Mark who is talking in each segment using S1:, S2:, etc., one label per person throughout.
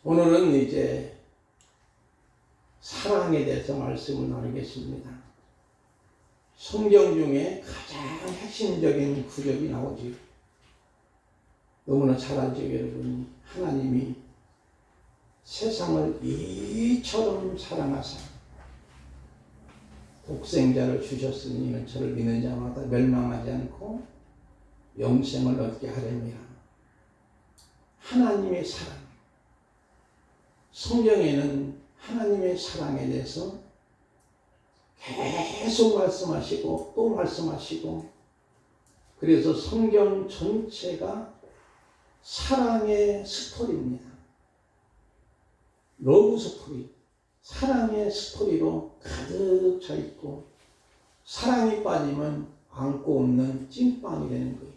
S1: 오늘은 이제 사랑에 대해서 말씀을 나누겠습니다. 성경 중에 가장 핵심적인 구절이 나오지. 너무나 잘 알죠, 여러분. 하나님이 세상을 이처럼 사랑하사 독생자를 주셨으니 이는 저를 믿는 자마다 멸망하지 않고 영생을 얻게 하려니라. 하나님의 사랑. 성경에는 하나님의 사랑에 대해서 계속 말씀하시고 또 말씀하시고, 그래서 성경 전체가 사랑의 스토리입니다. 러브 스토리, 사랑의 스토리로 가득 차 있고, 사랑이 빠지면 안고 없는 찐빵이 되는 거예요.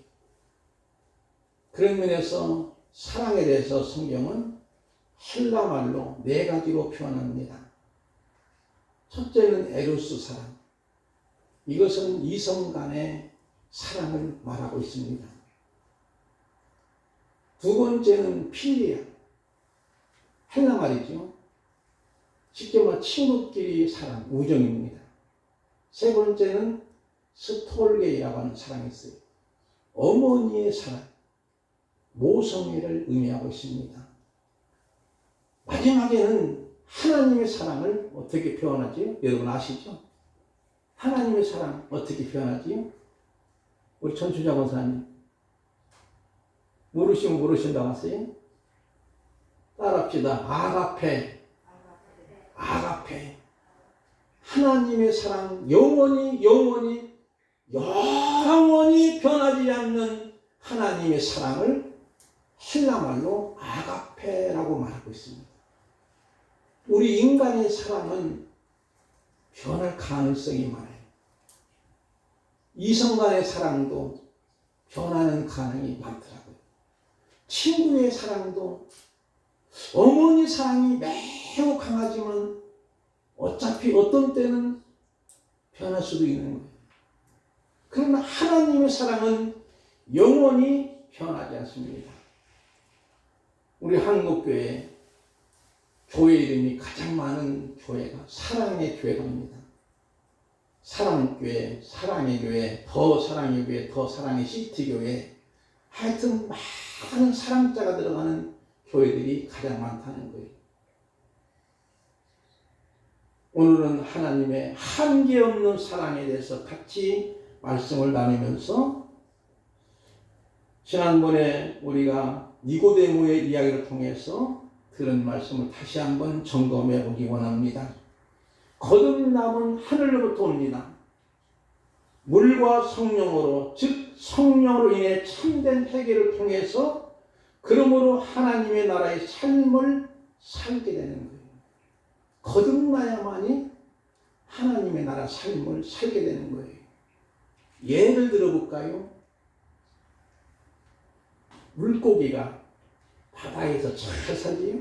S1: 그런 면에서 사랑에 대해서 성경은 헬라 말로 4가지로 표현합니다. 첫째는 에로스 사랑. 이것은 이성 간의 사랑을 말하고 있습니다. 두 번째는 필리아. 헬라 말이죠. 쉽게 말해 친구끼리 사랑, 우정입니다. 세 번째는 스톨게이라고 하는 사랑이 있어요. 어머니의 사랑, 모성애를 의미하고 있습니다. 마지막에는 하나님의 사랑을 어떻게 표현하지요? 여러분 아시죠? 하나님의 사랑 어떻게 표현하지요? 우리 전주자 권사님 모르시면 모르신다고 하세요? 따라합시다. 아가페. 아가페. 하나님의 사랑, 영원히 변하지 않는 하나님의 사랑을 헬라말로 아가페라고 말하고 있습니다. 우리 인간의 사랑은 변할 가능성이 많아요. 이성 간의 사랑도 변하는 가능성이 많더라고요. 친구의 사랑도, 어머니 사랑이 매우 강하지만 어차피 어떤 때는 변할 수도 있는 거예요. 그러나 하나님의 사랑은 영원히 변하지 않습니다. 우리 한국교회 교회 이름이 가장 많은 교회가 사랑의 교회입니다. 사랑교회, 사랑의 교회, 더 사랑의 교회, 더 사랑의 시티교회, 하여튼 많은 사랑자가 들어가는 교회들이 가장 많다는 거예요. 오늘은 하나님의 한계없는 사랑에 대해서 같이 말씀을 나누면서, 지난번에 우리가 니고데모의 이야기를 통해서 들은 말씀을 다시 한번 점검해 보기 원합니다. 거듭남은 하늘로부터 옵니다. 물과 성령으로, 즉 성령으로 인해 참된 회개를 통해서, 그러므로 하나님의 나라의 삶을 살게 되는 거예요. 거듭나야만이 하나님의 나라 삶을 살게 되는 거예요. 예를 들어볼까요? 물고기가 바다에서 잘 살지요?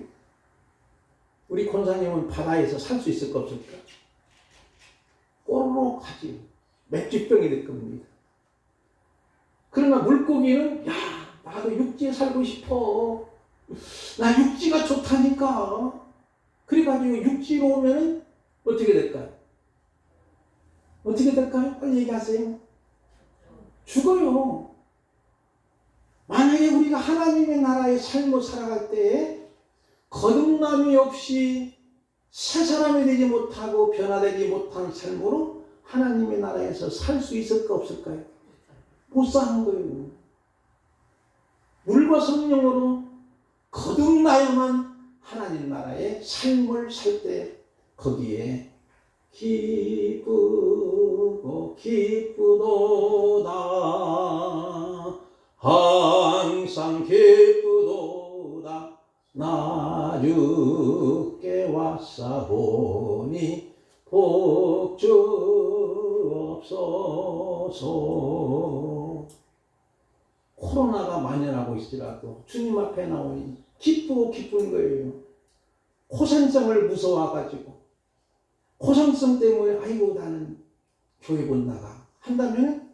S1: 우리 권사님은 바다에서 살 수 있을까 없을까? 꼬르륵 하지요. 맥주병이 될 겁니다. 그러나 물고기는, 야, 나도 육지에 살고 싶어. 나 육지가 좋다니까. 그래가지고 육지로 오면 어떻게 될까요? 어떻게 될까요? 빨리 얘기하세요. 죽어요. 만약에 우리가 하나님의 나라의 삶을 살아갈 때에 거듭남이 없이 새 사람이 되지 못하고 변화되지 못한 삶으로 하나님의 나라에서 살 수 있을까 없을까요? 못 사는 거예요. 물과 성령으로 거듭나야만 하나님 나라의 삶을 살 때 거기에 기쁘고 기쁘도다, 항상 기쁘도다, 나 주께 왔사오니 복주옵소서. 코로나가 만연하고 있더라도 주님 앞에 나오니 기쁘고 기쁜 거예요. 고산성을 무서워가지고, 고산성 때문에 아이고 나는 교회 못 나가 한다면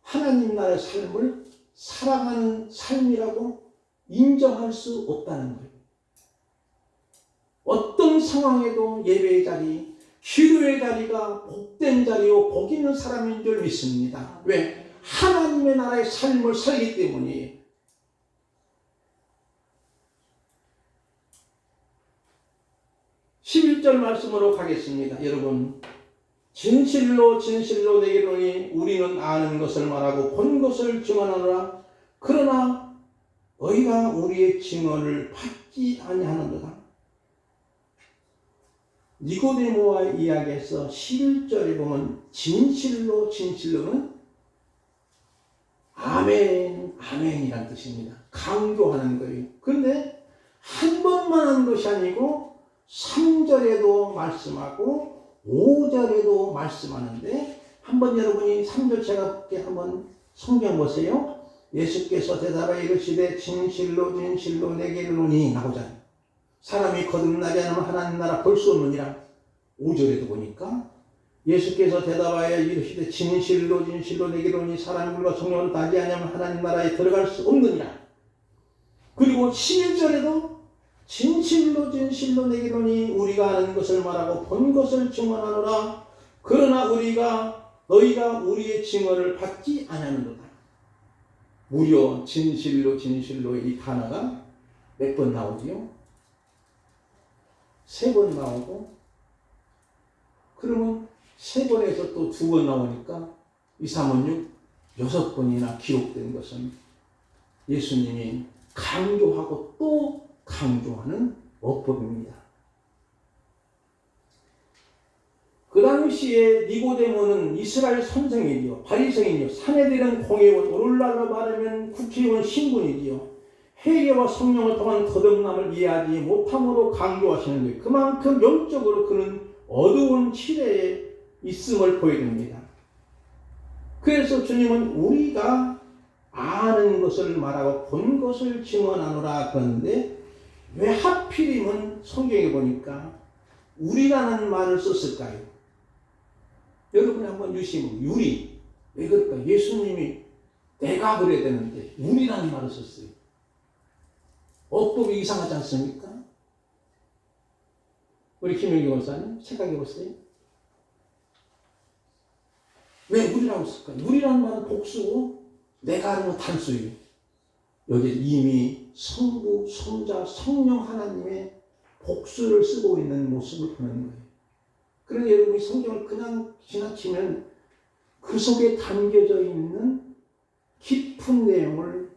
S1: 하나님 나라의 삶을 살아가는 삶이라고 인정할 수 없다는 거예요. 상황에도 예배의 자리, 기도의 자리가 복된 자리요 복 있는 사람인 줄 믿습니다. 왜? 하나님의 나라의 삶을 살기 때문이에요. 11절 말씀으로 가겠습니다. 여러분, 진실로 진실로 내게 이르노니 우리는 아는 것을 말하고 본 것을 증언하노라. 그러나 너희가 우리의 증언을 받지 아니하는도다. 니고데모와의 이야기에서 11절에 보면 진실로 진실로는 아멘, 아멘이란 뜻입니다. 강조하는 거예요. 그런데 한 번만 한 것이 아니고 3절에도 말씀하고 5절에도 말씀하는데, 한번 여러분이 3절 제가 한번 성경 보세요. 예수께서 대답하여 이르시되 진실로 진실로 내게 이르노니 나오잖아요. 사람이 거듭나지 않으면 하나님 나라 볼 수 없느니라. 5절에도 보니까 예수께서 대답하여 이르시되 진실로 진실로 내게 이르노니 사람이 물과 성령을 다지 아니하면 하나님 나라에 들어갈 수 없느니라. 그리고 11절에도 진실로 진실로 내게 이르노니 우리가 아는 것을 말하고 본 것을 증언하노라. 그러나 너희가 우리의 증언을 받지 아니하는도다. 무려 진실로 진실로의 이 단어가 몇 번 나오지요? 3번 나오고, 그러면 3번에서 또 2번 나오니까 2, 3은 6, 6번이나 기록된 것은 예수님이 강조하고 또 강조하는 어법입니다. 그 당시에 니고데모는 이스라엘 선생이지요, 바리새인이요, 사내들은 공회원, 오늘날로 말하면 국회의원 신분이지요. 회개와 성령을 통한 거듭남을 이해하지 못함으로 강조하시는 거예요. 그만큼 영적으로 그는 어두운 시대에 있음을 보여줍니다. 그래서 주님은 우리가 아는 것을 말하고 본 것을 증언하노라 그러는데, 왜 하필이면 성경에 보니까 우리라는 말을 썼을까요? 여러분이 한번 유심히, 우리, 왜 그럴까? 예수님이 내가 그래야 되는데 우리라는 말을 썼어요. 어법이 이상하지 않습니까? 우리 김영기 권사님 생각해 보세요. 왜 우리라고 쓸까요? 우리라는 말은 복수고 내가 하는 건 단수예요. 여기 이미 성부, 성자, 성령 하나님의 복수를 쓰고 있는 모습을 보는 거예요. 그런데 여러분이 성경을 그냥 지나치면 그 속에 담겨져 있는 깊은 내용을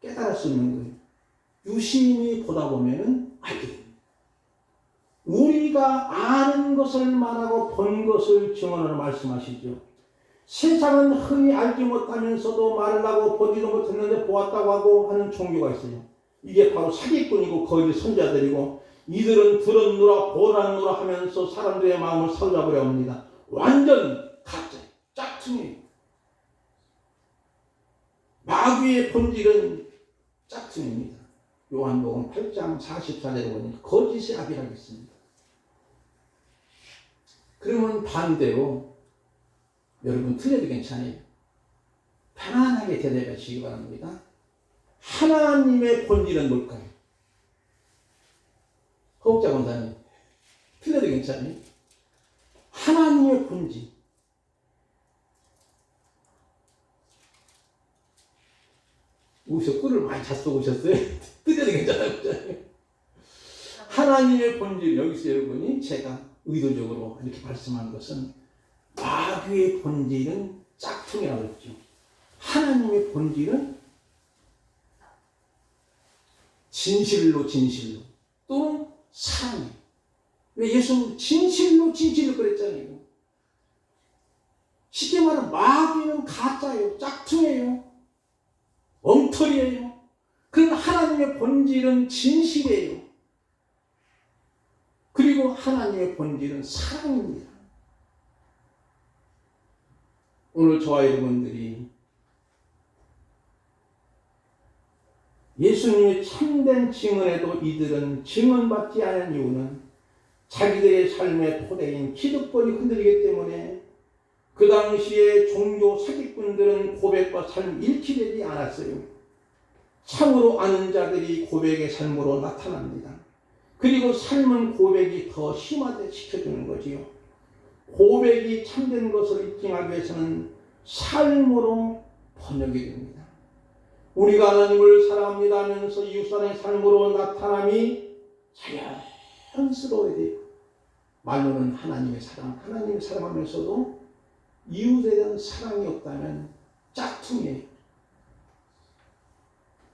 S1: 깨달을 수 있는 거예요. 유심히 보다 보면은 알게 됩니다. 우리가 아는 것을 말하고 본 것을 증언하라 말씀하시죠. 세상은 흔히 알지 못하면서도 말을 하고 보지도 못했는데 보았다고 하고 하는 종교가 있어요. 이게 바로 사기꾼이고 거짓 선자들이고, 이들은 들었노라 보았노라 하면서 사람들의 마음을 사로잡으려 합니다. 완전 가짜, 짝퉁이에요. 마귀의 본질은 짝퉁입니다. 요한복음 8장 44절에 보니까 거짓의 아비라고 있습니다. 그러면 반대로 여러분 틀려도 괜찮아요. 편안하게 대답하시기 바랍니다. 하나님의 본질은 뭘까요? 허욱자 권사님, 틀려도 괜찮아요. 하나님의 본질. 우셔 꿀을 많이 잤어 오셨어요? 틀려도 괜찮아요. 하나님의 본질, 여기서 여러분이 제가 의도적으로 이렇게 말씀한 것은 마귀의 본질은 짝퉁이라고 했죠. 하나님의 본질은 진실로 진실로 또는 사랑이에요. 왜 예수는 진실로 진실로 그랬잖아요. 쉽게 말하면 마귀는 가짜예요. 짝퉁이에요. 엉터리예요. 그러나 하나님의 본질은 진실이에요. 그리고 하나님의 본질은 사랑입니다. 오늘 저와 여러분들이 예수님의 참된 증언에도 이들은 증언받지 않은 이유는 자기들의 삶의 토대인 기득권이 흔들리기 때문에 그 당시에 종교 사기꾼들은 고백과 삶이 일치되지 않았어요. 참으로 아는 자들이 고백의 삶으로 나타납니다. 그리고 삶은 고백이 더 심화돼 시켜주는 거지요. 고백이 참된 것을 입증하기 위해서는 삶으로 번역이 됩니다. 우리가 하나님을 사랑합니다 하면서 이웃사랑의 삶으로 나타남이 자연스러워야 돼요. 말로는 하나님의 사랑하면서도 이웃에 대한 사랑이 없다면 짝퉁이에요.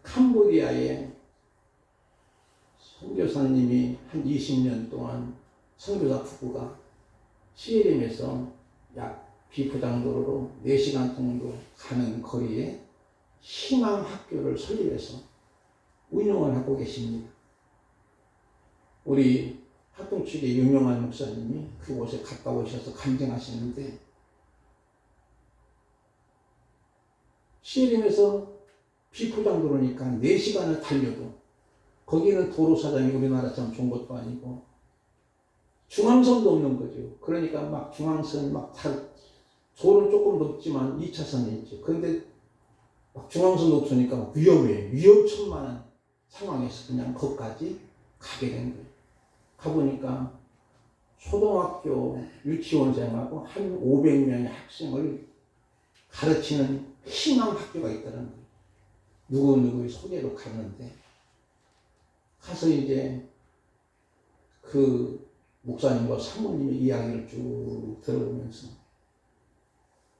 S1: 캄보디아에 선교사님이 한 20년 동안 선교사 부부가 시에림에서 약 비포장도로로 4시간 정도 가는 거리에 희망학교를 설립해서 운영을 하고 계십니다. 우리 합동 측의 유명한 목사님이 그곳에 갔다 오셔서 간증하시는데, 시에림에서 비포장도로니까 4시간을 달려도 거기는 도로 사장이 우리나라처럼 좋은 것도 아니고 중앙선도 없는 거죠. 그러니까 막 중앙선 도로는 조금 높지만 2차선이 있죠. 그런데 막 중앙선도 없으니까 막 위험천만한 상황에서 그냥 거기까지 가게 된 거예요. 가보니까 초등학교 유치원생하고 한 500명의 학생을 가르치는 희망학교가 있다는 거예요. 누구누구의 소개로 갔는데, 가서 이제 그 목사님과 사모님의 이야기를 쭉 들어보면서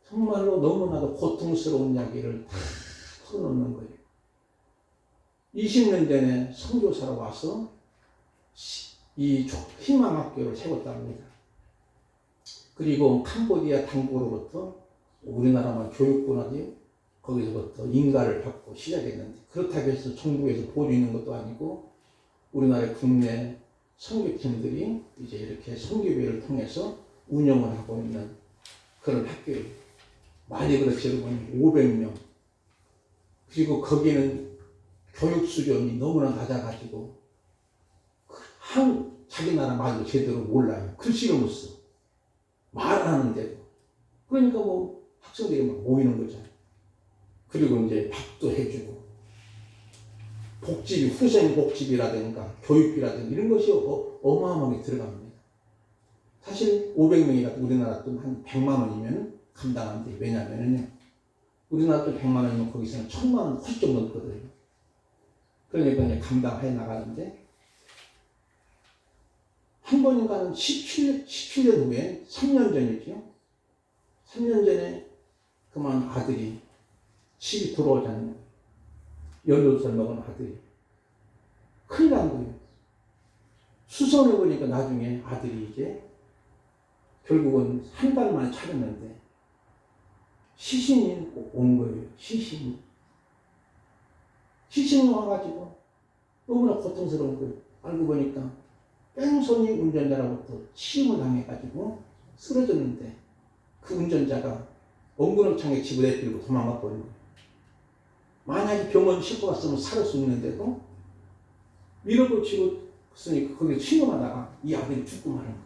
S1: 정말로 너무나도 고통스러운 이야기를 다 털어놓는 거예요. 20년 전에 선교사로 와서 이 희망학교를 세웠답니다. 그리고 캄보디아 당국으로부터 우리나라만 교육부나지 거기서부터 인가를 받고 시작했는데, 그렇다고 해서 정부에서 보여주는 것도 아니고 우리나라의 국내 선교팀들이 이제 이렇게 선교회를 통해서 운영을 하고 있는 그런 학교예요. 많이 그렇지 여러분, 500명. 그리고 거기는 교육 수준이 너무나 낮아가지고 자기 나라 말도 제대로 몰라요. 글씨를 못 써. 말하는데도. 그러니까 뭐 학생들이 막 모이는 거잖아요. 그리고 이제 밥도 해주고, 복지비, 후생 복지비라든가 교육비라든가 이런 것이 어마어마하게 들어갑니다. 사실 500명이라도 우리나라 돈 한 100만 원이면 감당하는데, 왜냐면요, 우리나라 돈 100만 원이면 거기서는 1000만 원 훨씬 넘거든요. 그러니까 이제 감당해 나가는데, 한 번인가는 17년 후에, 3년 전이죠. 3년 전에 그만 아들이 집이 들어오잖아요. 18살 먹은 아들이. 큰일 난 거예요. 수선해보니까 나중에 아들이 이제 결국은 한 달 만에 찾았는데 시신이 온 거예요. 시신이 와가지고 너무나 고통스러운 거예요. 알고 보니까 뺑소니 운전자로부터 치임을 당해가지고 쓰러졌는데, 그 운전자가 엉구렁창에 집을 내밀고 도망가 버린 거예요. 만약에 병원 싣고 갔으면 살을 수 있는데도 밀어붙이고 있으니까 거기서 신음하다가 이 아들이 죽고 마는 거예요.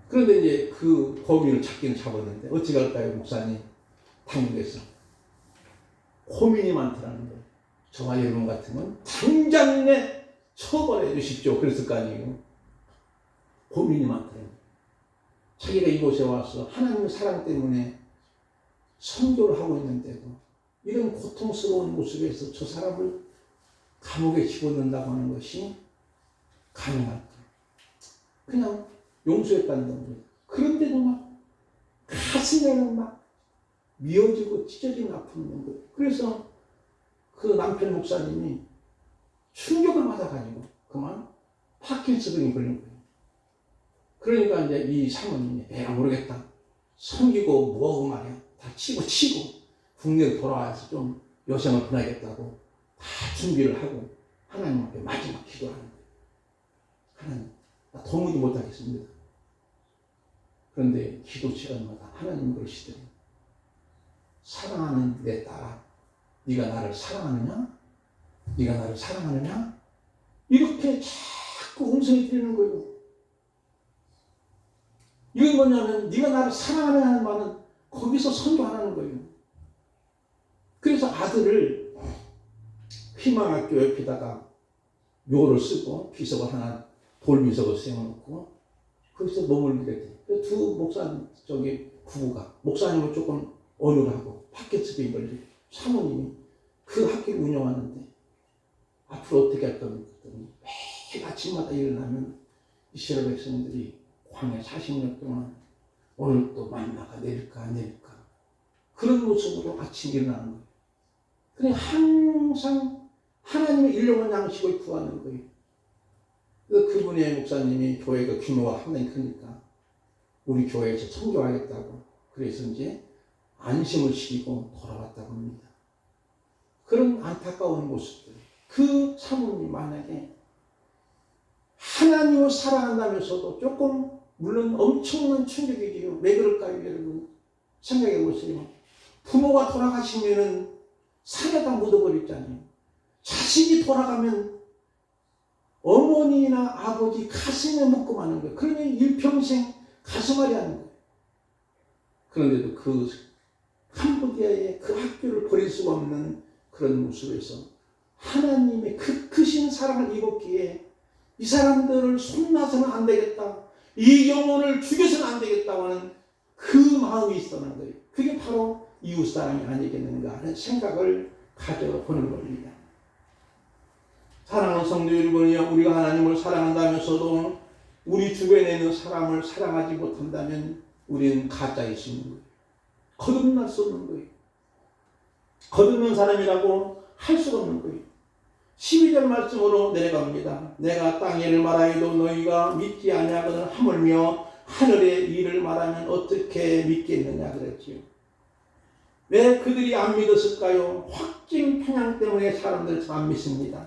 S1: 그런데 이제 그 범인을 잡기는 잡았는데 어찌 갈까요, 목사님? 당국에서 고민이 많더라는 거예요. 저와 여러분 같으면 당장 내 처벌해 주십시오. 그랬을 거 아니에요. 고민이 많더라고요. 자기가 이곳에 와서 하나님의 사랑 때문에 선교를 하고 있는데도 이런 고통스러운 모습에서 저 사람을 감옥에 집어넣는다고 하는 것이 가능할까? 그냥 용서했다는 겁니다. 그런데도 막 가슴에는 막 미어지고 찢어지는 아픔이 있는 거예요. 그래서 그 남편 목사님이 충격을 받아가지고 그만 파킨슨병이 걸린 거예요. 그러니까 이제 이 사모님이 에라 모르겠다. 섬기고 뭐하고 말이야. 다 치고 국내로 돌아와서 좀 여생을 보내겠다고 다 준비를 하고 하나님 앞에 마지막 기도하는 거예요. 하나님, 나 도무지 못하겠습니다. 그런데 기도 시간마다 하나님 그러시더니, 사랑하는 내 딸아, 네가 나를 사랑하느냐? 네가 나를 사랑하느냐? 이렇게 자꾸 음성이 들리는 거예요. 이건 뭐냐면 네가 나를 사랑하느냐는 말은 거기서 선교하라는 거예요. 그래서 아들을 희망학교 옆에다가 묘를 쓰고 비석을 하나 돌비석을 세워놓고 거기서 머물게 돼. 두 목사님 부부가 목사님은 조금 어눌하고 파켓스빈 걸리 사모님이 그 학교를 운영하는데 앞으로 어떻게 할 겁니까? 매일 아침마다 일어나면 이스라엘 백성들이 광야 40년 동안 오늘 또 만나가 내릴까 안 내릴까 그런 모습으로 아침 일어나는 거예요. 그냥 항상 하나님의 일용한 양식을 구하는 거예요. 그분의 목사님이 교회가 규모가 상당히 크니까 우리 교회에서 선교하겠다고 그래서 이제 안심을 시키고 돌아왔다고 합니다. 그런 안타까운 모습들. 그 사모님 만약에 하나님을 사랑한다면서도 조금 물론 엄청난 충격이지요. 왜 그럴까요, 여러분? 생각해 보세요. 부모가 돌아가시면은 산에다 묻어버렸잖아요. 자식이 돌아가면 어머니나 아버지 가슴에 묻고 마는 거예요. 그러면 일평생 가슴앓이 하는 거예요. 그런데도 그 캄보디아의 그 학교를 버릴 수가 없는 그런 모습에서 하나님의 크신 사랑을 입었기에 이 사람들을 손나서는 안 되겠다. 이 영혼을 죽여서는 안 되겠다고 하는 그 마음이 있었는 거예요. 그게 바로 이웃사랑이 아니겠는가 하는 생각을 가져보는 겁니다. 사랑하는 성도 여러분이요, 우리가 하나님을 사랑한다면서도 우리 주변에 있는 사람을 사랑하지 못한다면 우리는 가짜일 수 있는 거예요. 거듭날 수 없는 거예요. 거듭난 사람이라고 할 수가 없는 거예요. 12절 말씀으로 내려갑니다. 내가 땅의 일을 말하여도 너희가 믿지 아니하거든 하물며 하늘의 일을 말하면 어떻게 믿겠느냐 그랬지요. 왜 그들이 안 믿었을까요? 확증 편향 때문에 사람들은 안 믿습니다.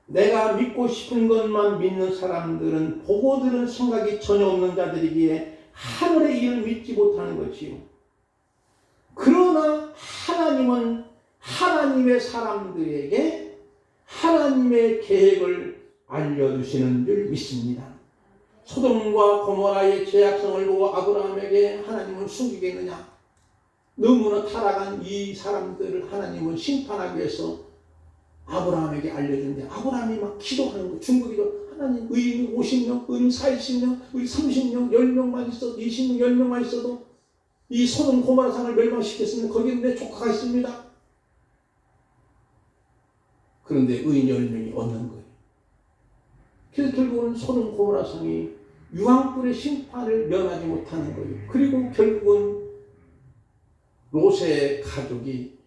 S1: 내가 믿고 싶은 것만 믿는 사람들은 보고 들은 생각이 전혀 없는 자들이기에 하늘의 일을 믿지 못하는 것이요. 그러나 하나님은 하나님의 사람들에게 하나님의 계획을 알려주시는 줄 믿습니다. 소돔과 고모라의 죄악성을 보고 아브라함에게 하나님은 숨기겠느냐? 너무나 타락한 이 사람들을 하나님은 심판하기 위해서 아브라함에게 알려주는데 아브라함이 막 기도하는 거예요. 중국이도 하나님 의인 50명, 의인 40명, 의인 30명, 10명만 있어도 20명, 10명만 있어도 이 소돔 고모라 산을 멸망시켰으면 거기에 내 조카가 있습니다. 그런데 의인 10명이 없는 거예요. 그래서 결국은 소돔 고모라 성이 유황불의 심판을 면하지 못하는 거예요. 그리고 결국은 롯의 가족이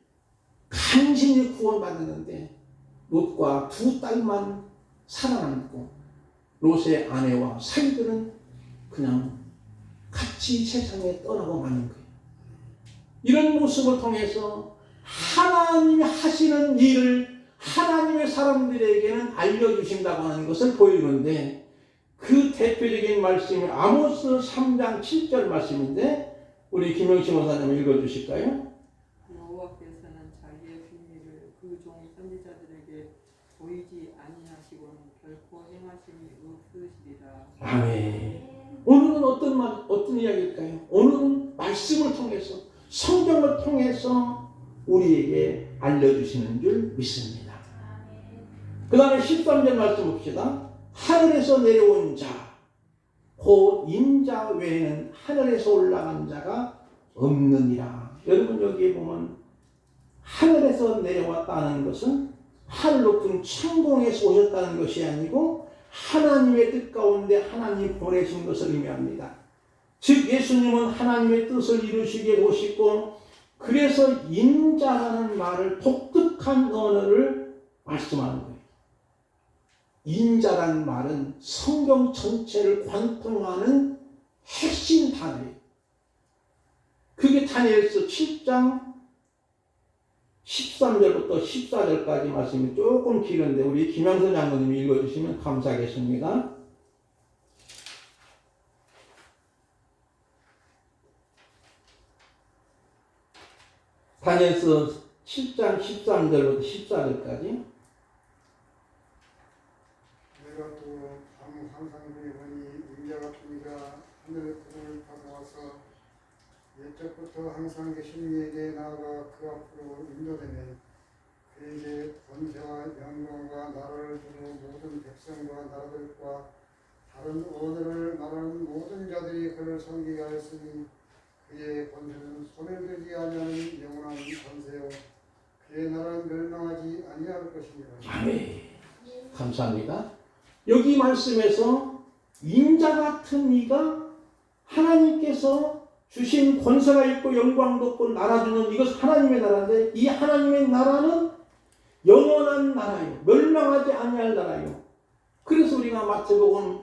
S1: 간신히 구원받았는데 롯과 두 딸만 살아남고 롯의 아내와 사위들은 그냥 같이 세상에 떠나고 마는 거예요. 이런 모습을 통해서 하나님이 하시는 일을 하나님의 사람들에게는 알려주신다고 하는 것을 보이는데 그 대표적인 말씀이 아모스 3장 7절 말씀인데 우리 김영식 원사님 읽어주실까요?
S2: 여호와께서는 자기의 비밀을 그 종 선지자들에게 보이지 아니하시고는 결코 행하심이 없으시리라.
S1: 아멘. 오늘은 어떤 이야기일까요? 오늘은 말씀을 통해서 성경을 통해서 우리에게 알려주시는 줄 믿습니다. 그 다음에 13절 말씀 봅시다. 하늘에서 내려온 자 곧 인자 외에는 하늘에서 올라간 자가 없느니라. 여러분 여기에 보면 하늘에서 내려왔다는 것은 하늘 높은 천공에서 오셨다는 것이 아니고 하나님의 뜻 가운데 하나님 보내신 것을 의미합니다. 즉 예수님은 하나님의 뜻을 이루시기 위해 오시고 그래서 인자라는 말을 독특한 언어를 말씀하는 거예요. 인자라는 말은 성경 전체를 관통하는 핵심 단어예요. 그게 다니엘서 7장 13절부터 14절까지 말씀이 조금 길은데 우리 김양선 장로님이 읽어주시면 감사하겠습니다. 다니엘서 7장 13절부터 14절까지
S3: 내가 또 밤 상상중에 보니 인자 같은 이가 하늘의 구름을 받아와서 옛적부터 항상 계신 이에게 나아가 그 앞으로 인도되매 그에게 권세와 영광과 나라를 주고 모든 백성과 나라들과 다른 언어를 말하는 모든 자들이 그를 섬기게 하였으니 그의 권세는 소멸되지 아니하는 영원한 권세요 그의 나라는 멸망하지 아니할 것입니다.
S1: 아멘. 감사합니다. 여기 말씀에서 인자 같은 이가 하나님께서 주신 권세가 있고 영광도 있고 나라 주는 이것 하나님의 나라인데 이 하나님의 나라는 영원한 나라요. 멸망하지 아니할 나라요. 그래서 우리가 마태복음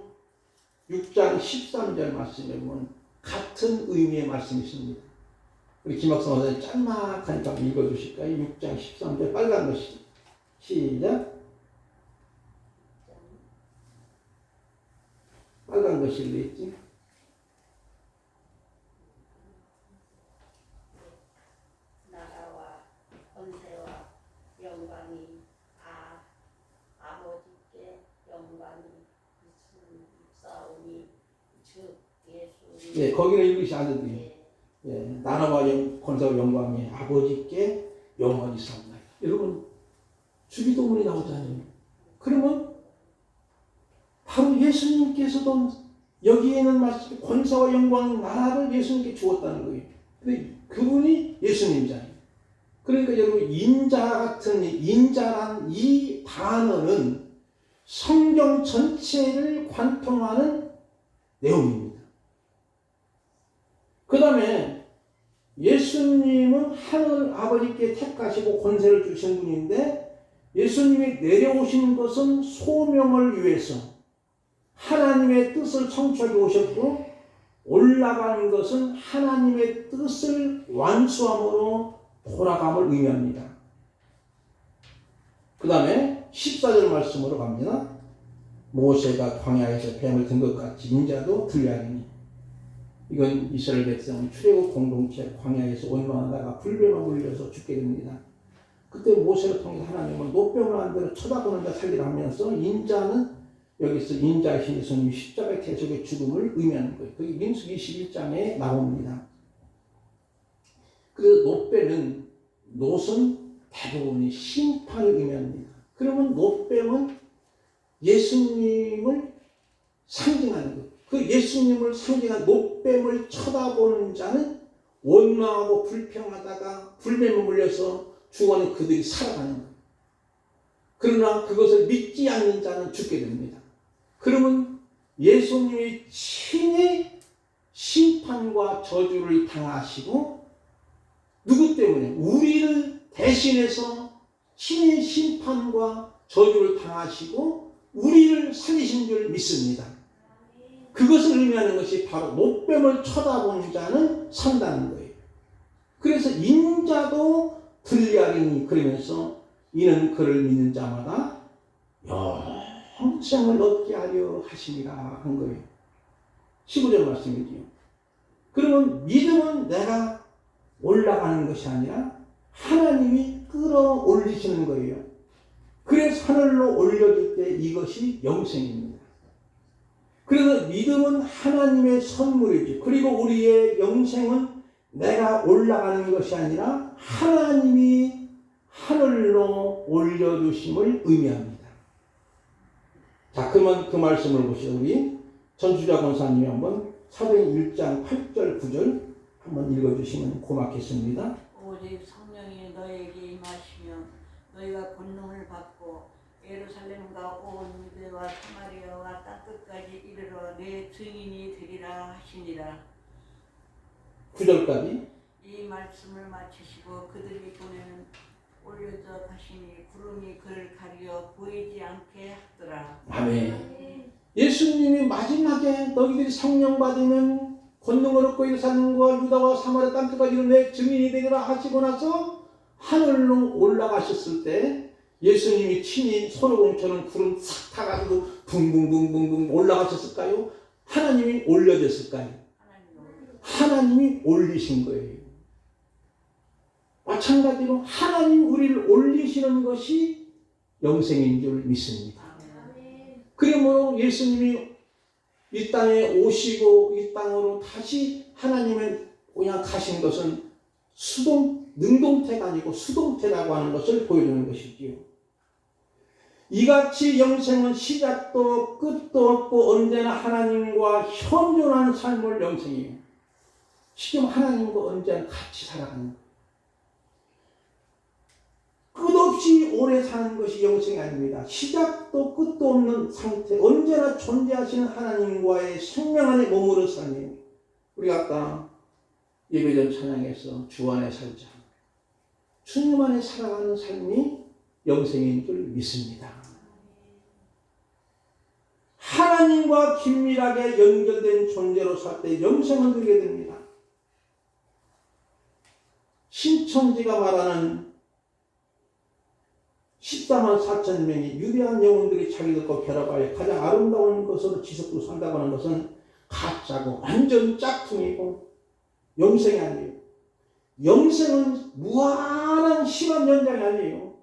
S1: 6장 13절 말씀에 보면 같은 의미의 말씀이 있습니다. 우리 김학성 선생님 짤막하니까 읽어주실까요? 6장 13절 빨간 것이 시작. 빨간 것이 있지.
S4: 나라와 권세와 영광이 아버지께 영광이 있사오니 즉 예수.
S1: 예, 거기는 읽으시 안 돼도
S4: 예.
S1: 예, 나라와 권세와 영광이 아버지께 영원히 있사옵나이다. 여러분 주기도문이 나오잖아요. 그러면 바로 예수님께서도 여기에 있는 말씀 권세와 영광 나라를 예수님께 주었다는 거예요. 근데 그분이 예수님이잖아요. 그러니까 여러분 인자 같은 인자란 이 단어는 성경 전체를 관통하는 내용입니다. 그 다음에 예수님은 하늘 아버지께 택하시고 권세를 주신 분인데 예수님이 내려오신 것은 소명을 위해서 하나님의 뜻을 성취하기 오셨고 올라가는 것은 하나님의 뜻을 완수함으로 돌아감을 의미합니다. 그 다음에 14절 말씀으로 갑니다. 모세가 광야에서 뱀을 든 것 같이 인자도 들려하리니 이건 이스라엘 백성 출애굽 공동체 광야에서 원망하다가 불뱀에 물려서 죽게 됩니다. 그때 모세를 통해서 하나님은 노병을 안 대로 쳐다보는 자 살리라 하면서 인자는 여기서 인자이신 예수님이 십자가의 대속의 죽음을 의미하는 거예요. 그게 민수기 21장에 나옵니다. 그래서 노뱀은 노은 대부분이 심판을 의미합니다. 그러면 노뱀은 예수님을 상징하는 거예요. 그 예수님을 상징한 노뱀을 쳐다보는 자는 원망하고 불평하다가 불뱀에 물려서 죽어는 그들이 살아가는 거예요. 그러나 그것을 믿지 않는 자는 죽게 됩니다. 그러면 예수님이 친히 심판과 저주를 당하시고 누구 때문에? 우리를 대신해서 친히 심판과 저주를 당하시고 우리를 살리신 줄 믿습니다. 그것을 의미하는 것이 바로 노뱀을 쳐다보는 자는 산다는 거예요. 그래서 인자도 들리하리니 그러면서 이는 그를 믿는 자마다 영생을 얻게 하려 하심이라 한 거예요. 15절 말씀이지요. 그러면 믿음은 내가 올라가는 것이 아니라 하나님이 끌어올리시는 거예요. 그래서 하늘로 올려줄 때 이것이 영생입니다. 그래서 믿음은 하나님의 선물이지. 그리고 우리의 영생은 내가 올라가는 것이 아니라 하나님이 하늘로 올려주심을 의미합니다. 자, 그러면 그 말씀을 보시죠. 우리 전주자 권사님이 한번 사도행 1장 8절 9절 한번 읽어주시면 고맙겠습니다.
S4: 오직 성령이 너에게 임하시면 너희가 권능을 받고 예루살렘과 온 유대와 사마리아와 땅끝까지 이르러 내 증인이 되리라 하시니라.
S1: 9절까지.
S4: 이 말씀을 마치시고 그들이 보내는 올려져 가시니 구름이 그를 가려 보이지 않게 하더라.
S1: 아멘. 예수님이 마지막에 너희들이 성령 받으면 권능을 얻고 예루살렘과 유다와 사마리아 땅끝까지 내 증인이 되리라 하시고 나서 하늘로 올라가셨을 때 예수님이 친히 소로공처럼 구름 싹 타가지고 붕붕붕붕붕 올라가셨을까요? 하나님이 올려졌을까요? 하나님이 올리신 거예요. 마찬가지로 하나님 우리를 올리시는 것이 영생인 줄 믿습니다. 그러므로 예수님이 이 땅에 오시고 이 땅으로 다시 하나님의 그냥 가신 것은 수동 능동태가 아니고 수동태라고 하는 것을 보여주는 것이지요. 이같이 영생은 시작도 끝도 없고 언제나 하나님과 현존하는 삶을 영생이에요. 지금 하나님과 언제나 같이 살아가는 거예요. 끝없이 오래 사는 것이 영생이 아닙니다. 시작도 끝도 없는 상태, 언제나 존재하시는 하나님과의 생명 안에 머무르는 삶이에요. 우리가 아까 예배전 찬양에서 주 안에 살자, 주님 안에 살아가는 삶이 영생인 줄 믿습니다. 하나님과 긴밀하게 연결된 존재로 살 때 영생을 누리게 됩니다. 신천지가 말하는 14만 4천 명의 유대한 영혼들이 자기들과 결합하여 가장 아름다운 것으로 지속적으로 산다고 하는 것은 가짜고 완전 짝퉁이고 영생이 아니에요. 영생은 무한한 시간 연장이 아니에요.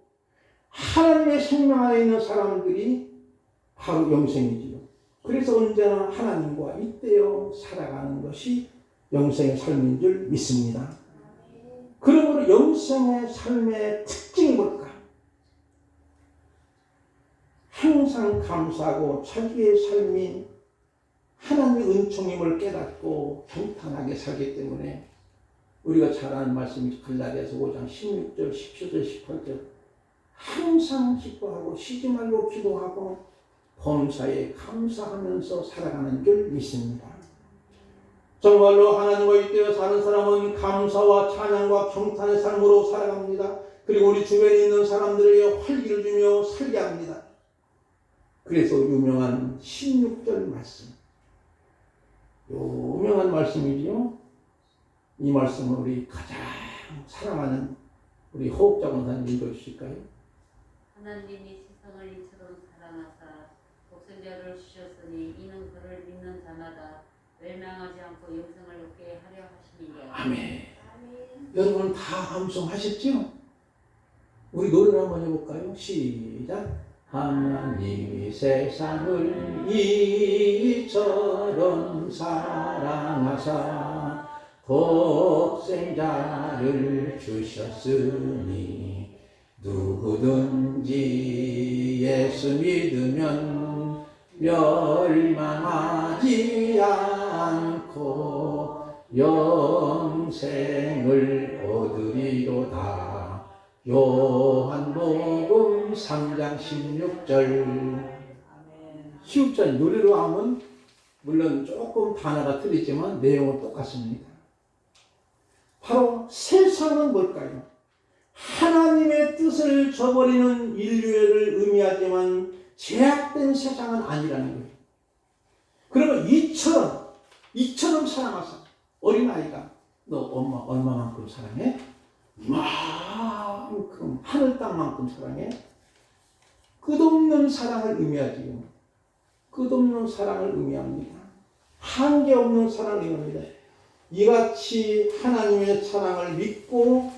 S1: 하나님의 생명 안에 있는 사람들이 바로 영생이지요. 그래서 언제나 하나님과 잇대어 살아가는 것이 영생의 삶인 줄 믿습니다. 그러므로 영생의 삶의 특징이 뭘까? 항상 감사하고 자기의 삶이 하나님의 은총임을 깨닫고 평탄하게 살기 때문에 우리가 잘 아는 말씀이 갈라디아서 5장 16절, 17절, 18절 항상 기뻐하고 쉬지 말고 기도하고 범사에 감사하면서 살아가는 줄 믿습니다. 정말로 하나님과 잇대어 사는 사람은 감사와 찬양과 평탄의 삶으로 살아갑니다. 그리고 우리 주변에 있는 사람들에게 활기를 주며 살게 합니다. 그래서 유명한 16절 말씀, 유명한 말씀이지요. 이 말씀을 우리 가장 사랑하는 우리 호흡자 권사님 읽어주실까요?
S5: 하나님이 세상을 이처럼 사랑하사 독생자를 주셨으니 이는 그를 믿는 자마다 멸망하지 않고 영생을 얻게 하려 하심이라.
S1: 아멘. 여러분 다 암송하셨죠? 우리 노래를 한번 해볼까요? 시작. 하나님이 세상을 이처럼 사랑하사 독생자를 주셨으니 누구든지 예수 믿으면 멸망하지 않고 영생을 얻으리로다. 요한복음 3장 16절. 16절 노래로 하면 물론 조금 단어가 틀리지만 내용은 똑같습니다. 바로 세상은 뭘까요? 하나님의 뜻을 저버리는 인류를 의미하지만 제약된 세상은 아니라는 거예요. 그러면 이처럼 사랑하사 어린아이가 너 엄마 얼마만큼 사랑해? 이만큼 하늘 땅만큼 사랑해? 끝없는 사랑을 의미하지요. 끝없는 사랑을 의미합니다. 한계 없는 사랑을 의미합니다. 이같이 하나님의 사랑을 믿고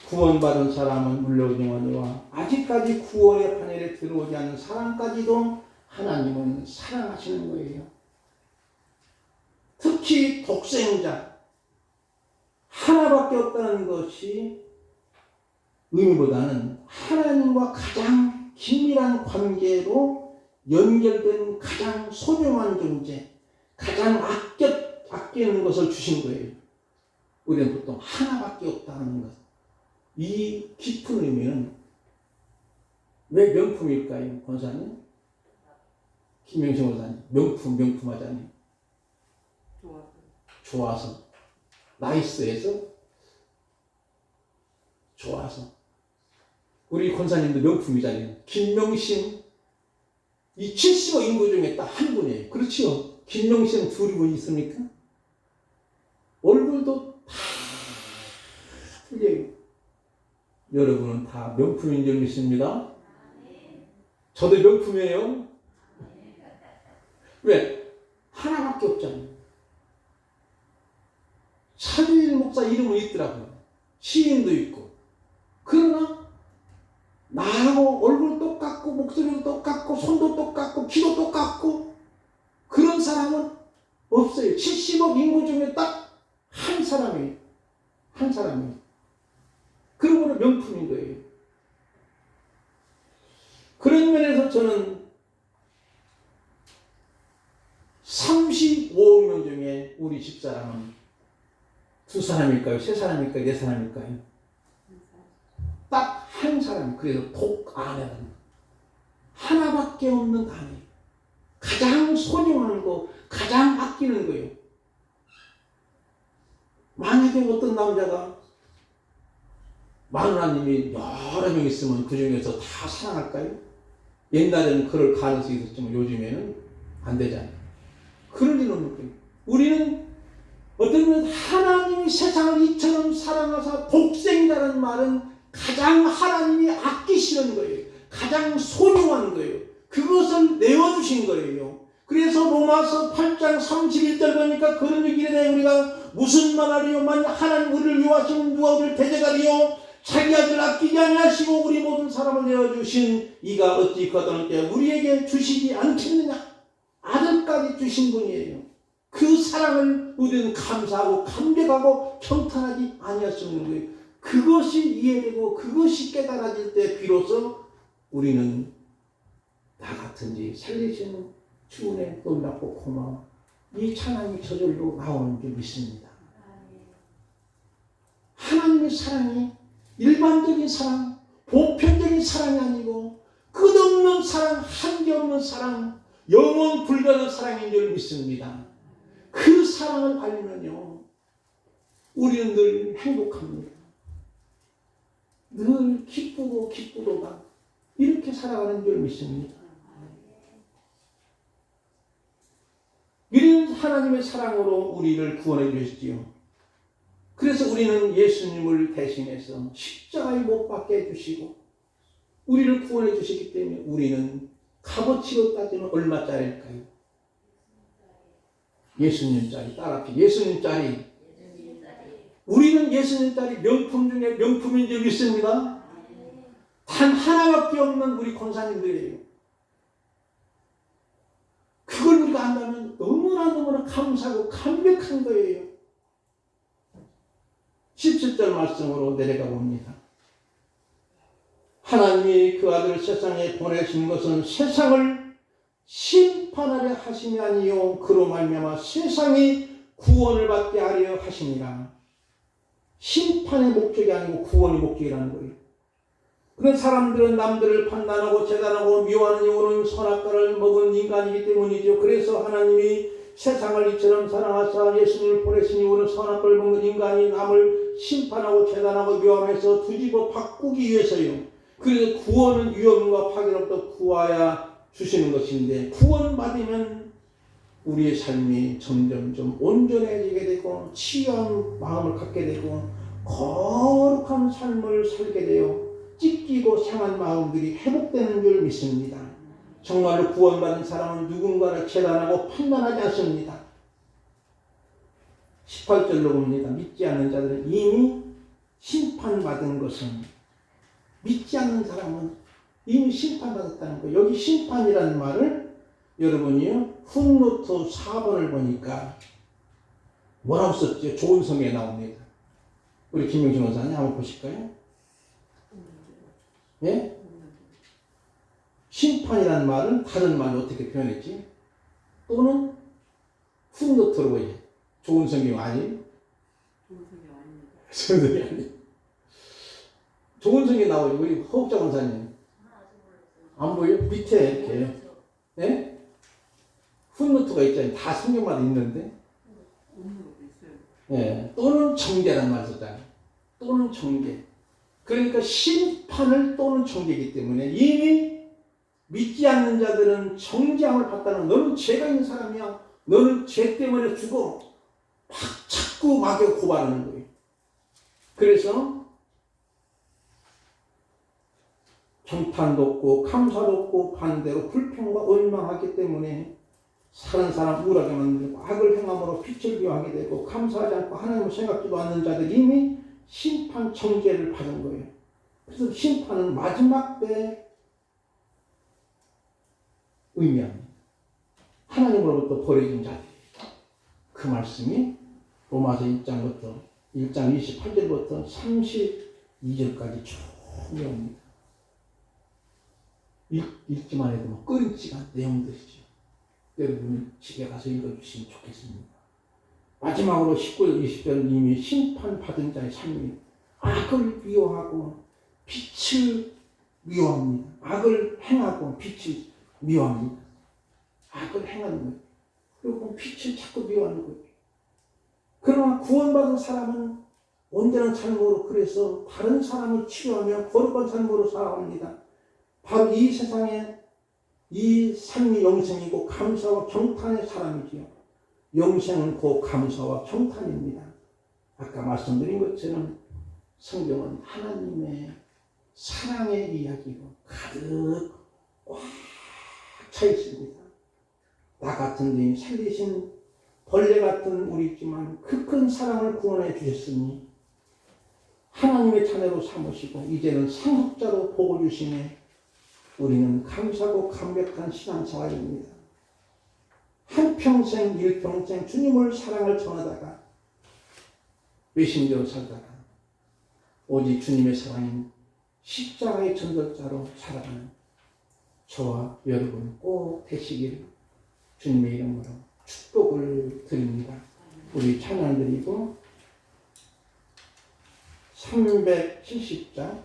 S1: 구원받은 사람은 물론이거니와 아직까지 구원의 판결에 들어오지 않은 사람까지도 하나님은 사랑하시는 거예요. 특히 독생자 하나밖에 없다는 것이 의미보다는 하나님과 가장 긴밀한 관계로 연결된 가장 소중한 존재, 가장 아끼는 것을 주신 거예요. 우리는 보통 하나밖에 없다는 것. 이 깊은 의미는 왜 명품일까요, 권사님? 김명신 권사님, 명품하잖아요. 좋아서. 나이스해서 좋아서. 우리 권사님도 명품이잖아요. 김명신, 이 70억 인구 중에 딱 한 분이에요. 그렇지요? 김명신 둘이 분 있습니까? 얼굴도 다 틀려요. 여러분은 다 명품인 줄 믿습니다. 저도 명품이에요. 왜? 하나밖에 없잖아요. 차주일 목사 이름은 있더라고요. 시인도 있고. 그러나 나하고 얼굴 똑같고 목소리도 똑같고 손도 똑같고 키도 똑같고 그런 사람은 없어요. 70억 인구 중에 딱 한 사람이에요. 한 사람이에요. 그러므로 명품인 거예요. 그런 면에서 저는 35억 명 중에 우리 집사람은 2사람일까요? 3사람일까요? 4사람일까요? 딱 한 사람, 그래서 독 아내는 하나밖에 없는 아내. 가장 소중한 거, 가장 아끼는 거예요. 만약에 어떤 남자가 마누라님이 여러 명 있으면 그 중에서 다 사랑할까요? 옛날에는 그럴 가능성이 있었지만 요즘에는 안 되잖아요. 그럴 일은 없는 거예요. 우리는 어떤 면 하나님이 세상을 이처럼 사랑하사 독생자라는 말은 가장 하나님이 아끼시는 거예요. 가장 소중한 거예요. 그것을 내어주신 거예요. 그래서 로마서 8장 31절 보니까 그런 얘기에 대해 우리가 무슨 말하리요? 만약 하나님 우리를 위하시면 누가 우리를 대적하리요? 자기 아들 아끼지 아니하시고 우리 모든 사람을 내어주신 이가 어찌 그 어떤 때 우리에게 주시지 않겠느냐? 아들까지 주신 분이에요. 그 사랑을 우리는 감사하고 감격하고 평탄하지 아니할 수 없는 거예요. 그것이 이해되고 그것이 깨달아질 때 비로소 우리는 나 같은지 살리시는 주은혜 놀랍고 고마워. 이 찬양이 저절로 나오는 줄 믿습니다. 하나님의 사랑이 일반적인 사랑, 보편적인 사랑이 아니고 끝없는 사랑, 한계없는 사랑, 영원 불가능한 사랑인 줄 믿습니다. 그 사랑을 알면요, 우리는 늘 행복합니다. 늘 기쁘고 기쁘도다. 이렇게 살아가는 줄 믿습니다. 이런 하나님의 사랑으로 우리를 구원해 주셨지요. 그래서 우리는 예수님을 대신해서 십자가에 못 박게 해주시고 우리를 구원해 주셨기 때문에 우리는 값어치로 따지면 얼마짜리일까요? 예수님짜리, 따라합시다. 예수님짜리. 우리는 예수님짜리 명품 중에 명품인 줄 믿습니다. 단 하나밖에 없는 우리 권사님들이에요. 그걸 우리가 안다면 너무나 감사하고 감격한 거예요. 17절 말씀으로 내려가 봅니다. 하나님이 그 아들을 세상에 보내신 것은 세상을 심판하려 하심이 아니요 그로 말미암아 세상이 구원을 받게 하려 하심이라. 심판의 목적이 아니고 구원의 목적이라는 거예요. 그런 사람들은 남들을 판단하고 재단하고 미워하는 이유는 선악과를 먹은 인간이기 때문이죠. 그래서 하나님이 세상을 이처럼 사랑하사 예수님을 보내신 이유는 선악과를 먹는 인간이 남을 심판하고 재단하고 미워하면서 뒤집어 바꾸기 위해서요. 그래서 구원은 위험과 파괴로부터 구하여 주시는 것인데 구원받으면 우리의 삶이 점점 좀 온전해지게 되고 치유한 마음을 갖게 되고 거룩한 삶을 살게 되어 찢기고 상한 마음들이 회복되는 줄 믿습니다. 정말로 구원받은 사람은 누군가를 재단하고 판단하지 않습니다. 18절로 봅니다. 믿지 않는 자들은 이미 심판받은 것은 믿지 않는 사람은 이미 심판받았다는 거예요. 여기 심판이라는 말을 여러분이요 풋노트 4번을 보니까 뭐라고 썼죠? 좋은 성경에 나옵니다. 우리 김명준 원사님 한번 보실까요? 예? 심판이라는 말은 다른 말로 어떻게 표현했지? 또는 풋노트로 보이죠. 좋은 성경 아니에요?
S2: 좋은 성경 아닙니다.
S1: 좋은 성경 아니에요. 좋은 성경 나오죠. 우리 허욱자 원사님 안 보여? 밑에 이렇게 예? 풋노트가 있잖아요. 다 성경마다 있는데
S2: 없는 것도 있어요.
S1: 예. 또는 정죄라는 말 썼잖아요. 또는 정죄. 그러니까 심판을 또는 정죄이기 때문에 이미 믿지 않는 자들은 정죄함을 받다는 너는 죄가 있는 사람이야. 너는 죄 때문에 죽어. 막 자꾸 막여 고발하는 거예요. 그래서 경탄도 없고 감사도 없고 반대로 불평과 원망하기 때문에 사는 사람 우울하게 만들고 악을 행함으로 빛을 비워하게 되고 감사하지 않고 하나님을 생각지도 않는 자들이 이미 심판 정죄를 받은 거예요. 그래서 심판은 마지막 때 의미합니다. 하나님으로부터 버려진 자들. 그 말씀이 로마서 1장 28절부터 2절까지 쭉 외웁니다. 읽기만 해도 뭐 끓임직한 내용들이죠. 여러분이 집에 가서 읽어주시면 좋겠습니다. 마지막으로 19절, 20절 이미 심판받은 자의 삶이 악을 미워하고 빛을 미워합니다. 악을 행하고 빛을 미워합니다. 악을 행하는 거예요. 그리고 빛을 자꾸 미워하는 거예요. 그러나 구원받은 사람은 온전한 삶으로 그래서 다른 사람을 치료하며 거룩한 삶으로 살아갑니다. 바로 이 세상에 이 삶이 영생이고 감사와 경탄의 사람이지요. 영생은 곧 감사와 경탄입니다. 아까 말씀드린 것처럼 성경은 하나님의 사랑의 이야기로 가득 꽉 차 있습니다. 나 같은 죄인 살리신 벌레 같은 우리지만 그 큰 사랑을 구원해 주셨으니 하나님의 자녀로 삼으시고 이제는 상속자로 복을 주시네 우리는 감사하고 감격한 신앙생활입니다. 한평생 일평생 주님을 사랑을 전하다가 외심대로 살다가 오직 주님의 사랑인 십자가의 전도자로 살아가는 저와 여러분 꼭 되시길 주님의 이름으로 축복을 드립니다. 우리 찬양 드리고 370장